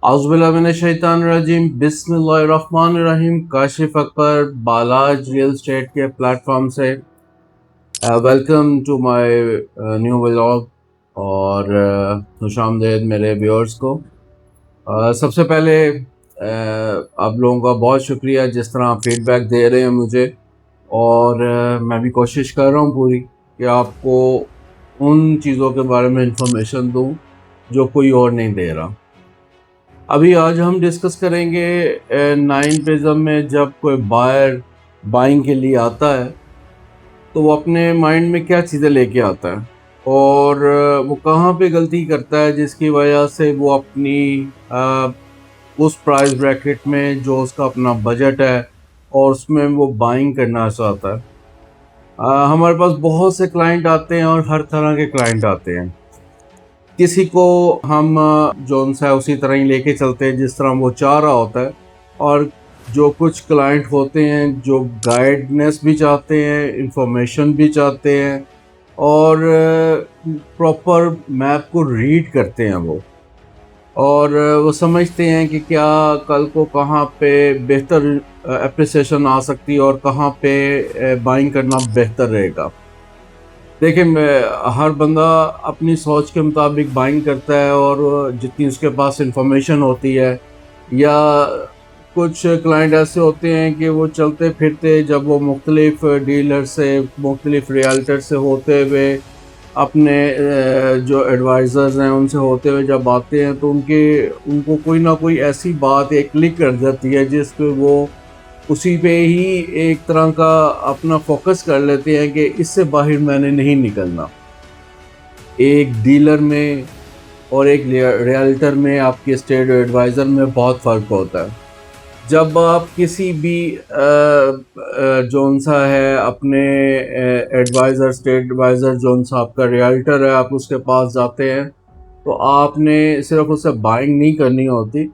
औज़ुबिल्लाहिमिनश्शैतानिर्रजीम बिस्मिल्लाहिर्रहमानिर्रहीम। Kashif Akbar Balaj real estate के platform से welcome to my new vlog और खुशामदीद मेरे व्यूअर्स को। सबसे पहले आप लोगों का बहुत शुक्रिया जिस तरह आप फीडबैक दे रहे हैं मुझे, और मैं भी कोशिश कर रहा हूँ पूरी कि आपको उन चीज़ों के बारे में इंफॉर्मेशन दूँ जो कोई और नहीं दे रहा। अभी आज हम डिस्कस करेंगे 9 प्रिज्म में जब कोई बायर बाइंग के लिए आता है तो वो अपने माइंड में क्या चीज़ें लेके आता है और वो कहाँ पे गलती करता है जिसकी वजह से वो अपनी उस प्राइस ब्रैकेट में जो उसका अपना बजट है और उसमें वो बाइंग करना चाहता है। हमारे पास बहुत से क्लाइंट आते हैं और हर तरह के क्लाइंट आते हैं। किसी को हम जोन सा है उसी तरह ही लेके चलते हैं जिस तरह वो चाह रहा होता है, और जो कुछ क्लाइंट होते हैं जो गाइडनेस भी चाहते हैं, इंफॉर्मेशन भी चाहते हैं और प्रॉपर मैप को रीड करते हैं वो, और वो समझते हैं कि क्या कल को कहाँ पे बेहतर एप्रिसिएशन आ सकती है और कहाँ पे बाइंग करना बेहतर रहेगा। देखिए, हर बंदा अपनी सोच के मुताबिक बाइंग करता है और जितनी उसके पास इंफॉर्मेशन होती है, या कुछ क्लाइंट ऐसे होते हैं कि वो चलते फिरते जब वो मुख्तलिफ डीलर से, मुख्तलिफ रियल्टर से होते हुए, अपने जो एडवाइज़र्स हैं उनसे होते हुए जब आते हैं तो उनको कोई ना कोई ऐसी बात एक क्लिक कर जाती है जिस पे वो उसी पे ही एक तरह का अपना फोकस कर लेते हैं कि इससे बाहर मैंने नहीं निकलना। एक डीलर में और एक रियल्टर में, आपके एस्टेट एडवाइज़र में बहुत फ़र्क होता है। जब आप किसी भी जोन सा है अपने एडवाइज़र, स्टेट एडवाइज़र जोन सा आपका रियल्टर है, आप उसके पास जाते हैं तो आपने सिर्फ उससे बाइंग नहीं करनी होती,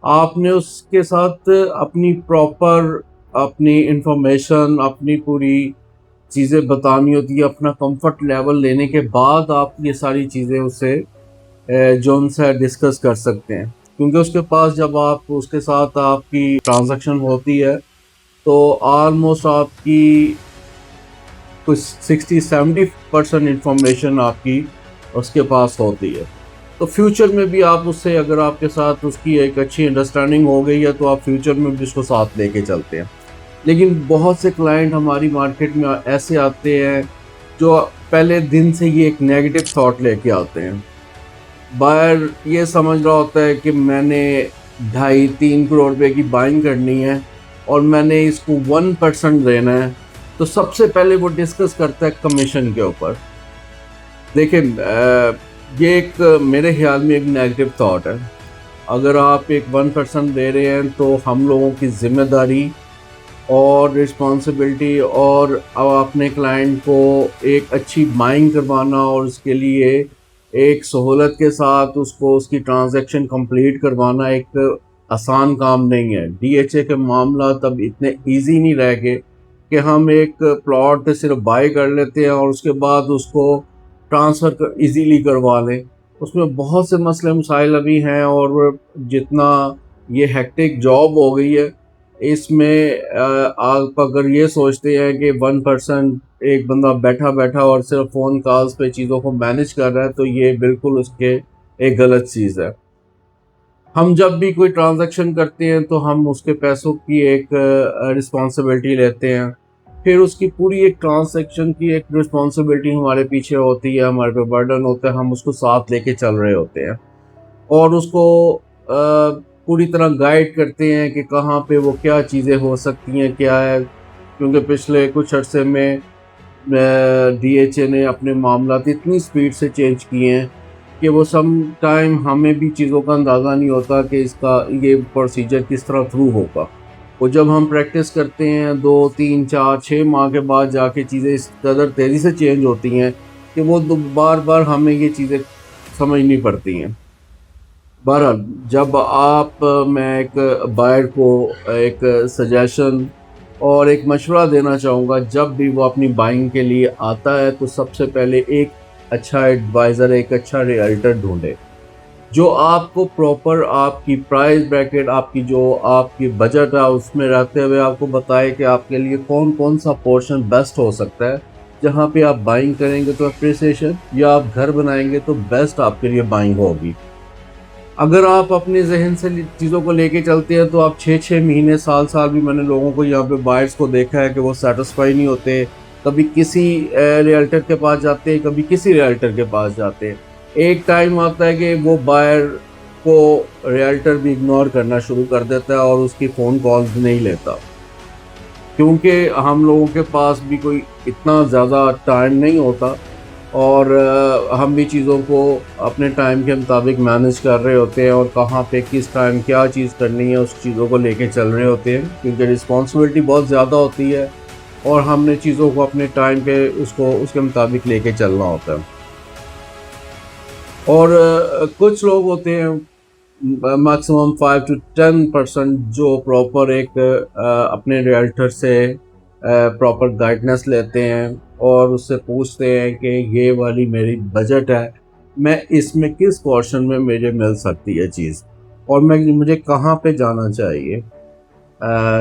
आपने उसके साथ अपनी प्रॉपर अपनी इंफॉर्मेशन, अपनी पूरी चीज़ें बतानी होती है। अपना कंफर्ट लेवल लेने के बाद आप ये सारी चीज़ें उससे जो उनसे डिस्कस कर सकते हैं, क्योंकि उसके पास जब आप उसके साथ आपकी ट्रांजैक्शन होती है तो ऑलमोस्ट आपकी कुछ 60-70% इंफॉर्मेशन आपकी उसके पास होती है। तो फ्यूचर में भी आप उससे, अगर आपके साथ उसकी एक अच्छी अंडरस्टैंडिंग हो गई है तो आप फ्यूचर में भी उसको साथ लेके चलते हैं। लेकिन बहुत से क्लाइंट हमारी मार्केट में ऐसे आते हैं जो पहले दिन से ही एक नेगेटिव थॉट लेके आते हैं। बायर ये समझ रहा होता है कि मैंने 2.5-3 करोड़ रुपए की बाइंग करनी है और मैंने इसको 1% देना है, तो सबसे पहले वो डिस्कस करता है कमीशन के ऊपर। देखिए, ये एक मेरे ख्याल में एक नेगेटिव थॉट है। अगर आप एक 1% दे रहे हैं तो हम लोगों की ज़िम्मेदारी और रिस्पॉन्सिबिलिटी और अपने क्लाइंट को एक अच्छी बाइंग करवाना और उसके लिए एक सहूलत के साथ उसको उसकी ट्रांजैक्शन कंप्लीट करवाना एक आसान काम नहीं है। डीएचए के मामला तब इतने इजी नहीं रह गए कि हम एक प्लॉट सिर्फ बाय कर लेते हैं और उसके बाद उसको ट्रांसफ़र ईज़िली करवा लें। उसमें बहुत से मसले मसाइल अभी हैं, और जितना ये हेक्टिक जॉब हो गई है इसमें आप अगर ये सोचते हैं कि 1% एक बंदा बैठा बैठा और सिर्फ फ़ोन कॉल्स पे चीज़ों को मैनेज कर रहा है, तो ये बिल्कुल उसके एक गलत चीज़ है। हम जब भी कोई ट्रांजैक्शन करते हैं तो हम उसके पैसों की एक रिस्पॉन्सिबिलिटी लेते हैं, फिर उसकी पूरी एक ट्रांजैक्शन की एक रिस्पॉन्सिबिलिटी हमारे पीछे होती है, हमारे पे बर्डन होता है, हम उसको साथ लेके चल रहे होते हैं और उसको पूरी तरह गाइड करते हैं कि कहाँ पे वो क्या चीज़ें हो सकती हैं, क्या है। क्योंकि पिछले कुछ अरसे में डीएचए ने अपने मामलात इतनी स्पीड से चेंज किए हैं कि वो सम टाइम हमें भी चीज़ों का अंदाज़ा नहीं होता कि इसका ये प्रोसीजर किस तरह थ्रू होगा। वो जब हम प्रैक्टिस करते हैं 2, 3, 4, 6 माह के बाद जाके चीज़ें इस कदर तेज़ी से चेंज होती हैं कि वो बार बार हमें ये चीज़ें समझनी पड़ती हैं। बहरहाल, जब मैं एक बायर को एक सजेशन और एक मशवरा देना चाहूँगा, जब भी वो अपनी बाइंग के लिए आता है तो सबसे पहले एक अच्छा एडवाइज़र, एक अच्छा रियल्टर ढूंढे। जो आपको प्रॉपर आपकी प्राइस ब्रैकेट, आपकी जो आपकी बजट है उसमें रहते हुए आपको बताए कि आपके लिए कौन कौन सा पोर्शन बेस्ट हो सकता है, जहाँ पे आप बाइंग करेंगे तो अप्रिसिएशन, या आप घर बनाएंगे तो बेस्ट आपके लिए बाइंग होगी। अगर आप अपने जहन से चीज़ों को लेके चलते हैं तो आप 6-6 महीने, साल भी मैंने लोगों को यहाँ पे बायर्स को देखा है कि वो सेटिस्फाई नहीं होते। कभी किसी रियल्टर के पास जाते हैं, कभी किसी रियल्टर के पास जाते हैं। एक टाइम आता है कि वो बायर को रियल्टर भी इग्नोर करना शुरू कर देता है और उसकी फ़ोन कॉल्स नहीं लेता, क्योंकि हम लोगों के पास भी कोई इतना ज़्यादा टाइम नहीं होता और हम भी चीज़ों को अपने टाइम के मुताबिक मैनेज कर रहे होते हैं और कहाँ पे किस टाइम क्या चीज़ करनी है उस चीज़ों को लेके चल रहे होते हैं, क्योंकि रिस्पॉन्सिबिलिटी बहुत ज़्यादा होती है और हमने चीज़ों को अपने टाइम पे उसको उसके मुताबिक लेके चलना होता है। और कुछ लोग होते हैं, मैक्सिमम 5 to 10% जो प्रॉपर एक अपने रियल्टर से प्रॉपर गाइडेंस लेते हैं और उससे पूछते हैं कि ये वाली मेरी बजट है, मैं इसमें किस पोर्शन में मुझे मिल सकती है चीज़, और मैं मुझे कहाँ पे जाना चाहिए।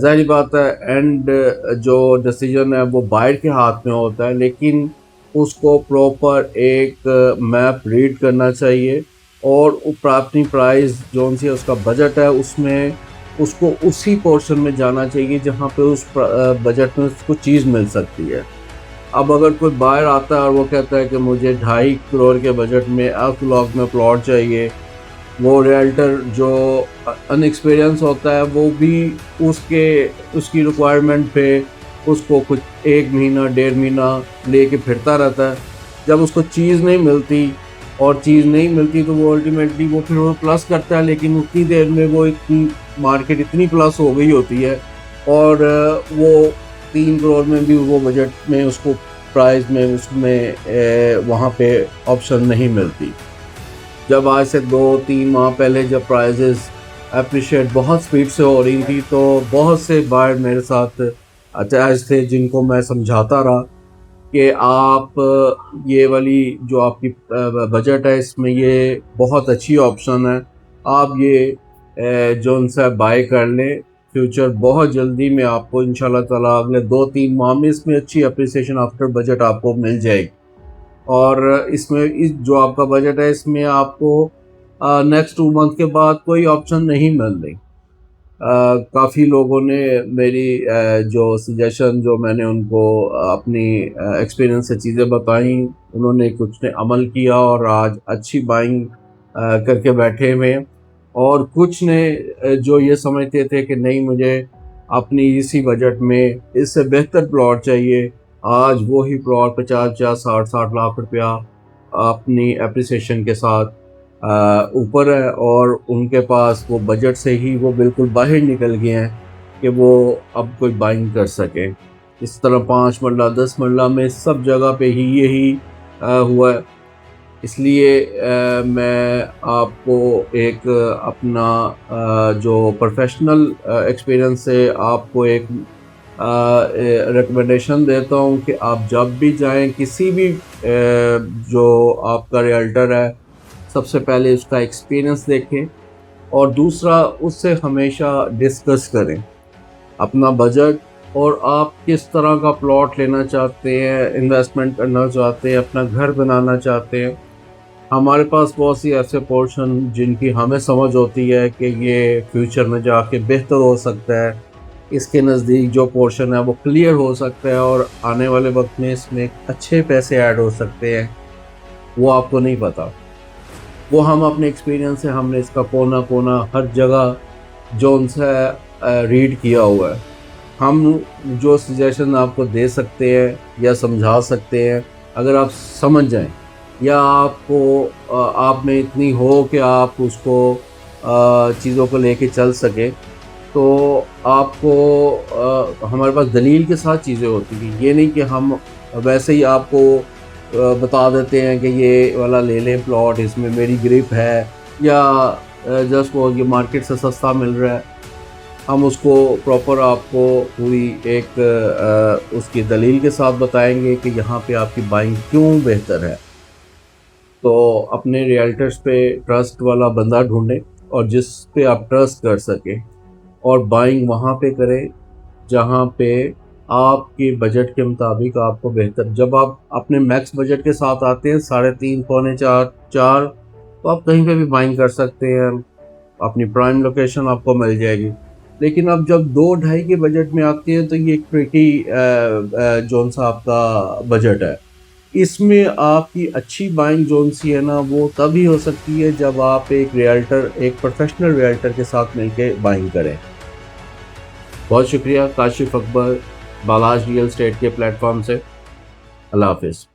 ज़ाहिर बात है, एंड जो डिसीजन है वो बायर के हाथ में होता है, लेकिन उसको प्रॉपर एक मैप रीड करना चाहिए और अपनी प्राइस जो सी उसका बजट है उसमें उसको उसी पोर्शन में जाना चाहिए जहाँ पे उस बजट में उसको चीज़ मिल सकती है। अब अगर कोई बायर आता है और वो कहता है कि मुझे 2.5 करोड़ के बजट में एफ ब्लॉक में प्लॉट चाहिए, वो रियल्टर जो अनएक्सपीरियंस होता है वो भी उसकी रिक्वायरमेंट पे उसको कुछ 1 महीना 1.5 महीना लेके फिरता रहता है। जब उसको चीज़ नहीं मिलती तो वो अल्टीमेटली वो फिर वो प्लस करता है, लेकिन उतनी देर में वो इतनी मार्केट इतनी प्लस हो गई होती है और वो 3 करोड़ में भी वो बजट में उसको प्राइस में उसमें वहाँ पे ऑप्शन नहीं मिलती। जब आज से 2-3 माह पहले जब प्राइजेस अप्रिशिएट बहुत स्पीड से हो रही थी तो बहुत से बायर मेरे साथ अटैच थे जिनको मैं समझाता रहा कि आप ये वाली जो आपकी बजट है इसमें ये बहुत अच्छी ऑप्शन है, आप ये जो उनसे बाय कर लें। फ्यूचर बहुत जल्दी में आपको इंशाल्लाह ताला अगले 2-3 माह में इसमें अच्छी अप्रिसिएशन आफ्टर बजट आपको मिल जाएगी। और इसमें इस जो आपका बजट है इसमें आपको नेक्स्ट 2 मंथ के बाद कोई ऑप्शन नहीं मिल रही। काफ़ी लोगों ने मेरी जो सजेशन जो मैंने उनको अपनी एक्सपीरियंस से चीज़ें बताई, उन्होंने कुछ ने अमल किया और आज अच्छी बाइंग करके बैठे हुए हैं, और कुछ ने जो ये समझते थे कि नहीं मुझे अपनी इसी बजट में इससे बेहतर प्लॉट चाहिए, आज वो ही प्लॉट 50-50 60-60 लाख रुपया अपनी एप्रिसिएशन के साथ ऊपर है और उनके पास वो बजट से ही वो बिल्कुल बाहर निकल गए हैं कि वो अब कोई बाइंग कर सकें। इस तरह 5 मरला 10 मरला में सब जगह पे ही यही हुआ है। इसलिए मैं आपको एक अपना जो प्रोफेशनल एक्सपीरियंस से आपको एक रिकमेंडेशन देता हूँ कि आप जब भी जाएं किसी भी जो आपका रियल्टर है, सबसे पहले उसका एक्सपीरियंस देखें और दूसरा उससे हमेशा डिस्कस करें अपना बजट और आप किस तरह का प्लॉट लेना चाहते हैं, इन्वेस्टमेंट करना चाहते हैं, अपना घर बनाना चाहते हैं। हमारे पास बहुत सी ऐसे पोर्शन जिनकी हमें समझ होती है कि ये फ्यूचर में जाके बेहतर हो सकता है, इसके नज़दीक जो पोर्शन है वो क्लियर हो सकता है और आने वाले वक्त में इसमें अच्छे पैसे ऐड हो सकते हैं, वो आपको नहीं पता। वो हम अपने एक्सपीरियंस से हमने इसका कोना कोना हर जगह जो उनसे रीड किया हुआ है। हम जो सजेशन आपको दे सकते हैं या समझा सकते हैं, अगर आप समझ जाएं या आपको आप में इतनी हो कि आप उसको चीज़ों को लेके चल सकें, तो आपको हमारे पास दलील के साथ चीज़ें होती हैं। ये नहीं कि हम वैसे ही आपको बता देते हैं कि ये वाला ले लें प्लॉट, इसमें मेरी ग्रिप है, या जस्ट वो ये मार्केट से सस्ता मिल रहा है। हम उसको प्रॉपर आपको पूरी एक उसकी दलील के साथ बताएंगे कि यहाँ पे आपकी बाइंग क्यों बेहतर है। तो अपने रियल्टर्स पे ट्रस्ट वाला बंदा ढूंढें और जिस पे आप ट्रस्ट कर सकें, और बाइंग वहाँ पे करें जहाँ पे आपके बजट के मुताबिक आपको बेहतर। जब आप अपने मैक्स बजट के साथ आते हैं 3.5 पौने 4 तो आप कहीं पे भी बाइंग कर सकते हैं, अपनी प्राइम लोकेशन आपको मिल जाएगी। लेकिन अब जब 2-2.5 के बजट में आती है तो ये एक ट्रिकी जोन सा आपका बजट है। इसमें आपकी अच्छी बाइंग जोन सी है ना, वो तभी हो सकती है जब आप एक प्रोफेशनल रियल्टर के साथ मिलके बाइंग करें। बहुत शुक्रिया काशिफ अकबर, बालाज रियल एस्टेट के प्लेटफॉर्म से। अल्लाह हाफिज़।